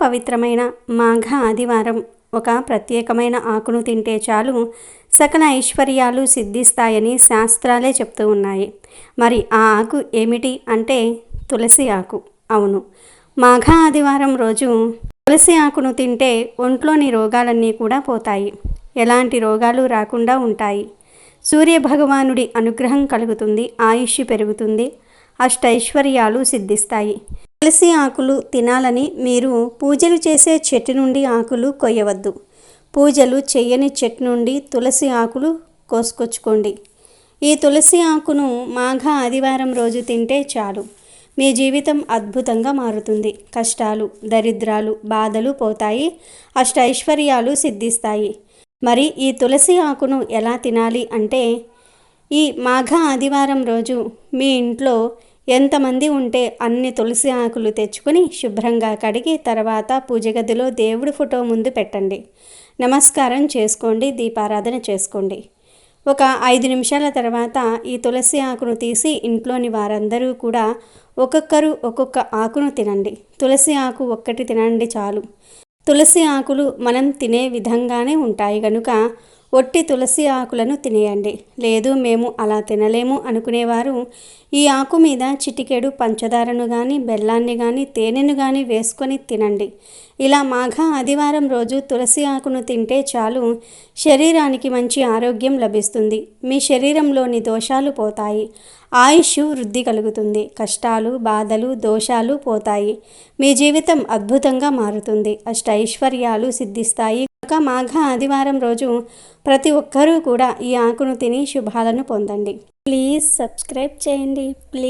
పవిత్రమైన మాఘ ఆదివారం ఒక ప్రత్యేకమైన ఆకును తింటే చాలు సకల ఐశ్వర్యాలు సిద్ధిస్తాయని శాస్త్రాలే చెప్తూ ఉన్నాయి. మరి ఆ ఆకు ఏమిటి అంటే తులసి ఆకు. అవును, మాఘ ఆదివారం రోజు తులసి ఆకును తింటే ఒంట్లోని రోగాలన్నీ కూడా పోతాయి. ఎలాంటి రోగాలు రాకుండా ఉంటాయి. సూర్యభగవానుడి అనుగ్రహం కలుగుతుంది, ఆయుష్ పెరుగుతుంది, అష్టైశ్వర్యాలు సిద్ధిస్తాయి. తులసి ఆకులు తినాలని మీరు పూజలు చేసే చెట్టు నుండి ఆకులు కొయ్యవద్దు. పూజలు చెయ్యని చెట్టు నుండి తులసి ఆకులు కోసుకొచ్చుకోండి. ఈ తులసి ఆకును మాఘ ఆదివారం రోజు తింటే చాలు మీ జీవితం అద్భుతంగా మారుతుంది. కష్టాలు, దరిద్రాలు, బాధలు పోతాయి, అష్టైశ్వర్యాలు సిద్ధిస్తాయి. మరి ఈ తులసి ఆకును ఎలా తినాలి అంటే, ఈ మాఘ ఆదివారం రోజు మీ ఇంట్లో ఎంతమంది ఉంటే అన్ని తులసి ఆకులు తెచ్చుకొని శుభ్రంగా కడిగి తర్వాత పూజ గదిలో దేవుడి ఫోటో ముందు పెట్టండి. నమస్కారం చేసుకోండి, దీపారాధన చేసుకోండి. ఒక 5 నిమిషాల తర్వాత ఈ తులసి ఆకును తీసి ఇంట్లోని వారందరూ కూడా ఒక్కొక్కరు ఒక్కొక్క ఆకును తినండి. తులసి ఆకు ఒక్కటి తినండి చాలు. తులసి ఆకులు మనం తినే విధంగానే ఉంటాయి కనుక ఒట్టి తులసి ఆకులను తినేయండి. లేదు మేము అలా తినలేము అనుకునేవారు ఈ ఆకు మీద చిటికెడు పంచదారను కానీ, బెల్లాన్ని కానీ, తేనెను కానీ వేసుకొని తినండి. ఇలా మాఘ ఆదివారం రోజు తులసి ఆకును తింటే చాలు శరీరానికి మంచి ఆరోగ్యం లభిస్తుంది. మీ శరీరంలోని దోషాలు పోతాయి, ఆయుష్ వృద్ధి కలుగుతుంది, కష్టాలు, బాధలు, దోషాలు పోతాయి, మీ జీవితం అద్భుతంగా మారుతుంది, అష్టైశ్వర్యాలు సిద్ధిస్తాయి. మాఘ ఆదివారం రోజు ప్రతి ఒక్కరూ కూడా ఈ ఆకును తిని శుభాలను పొందండి. ప్లీజ్ సబ్స్క్రైబ్ చేయండి. ప్లీజ్.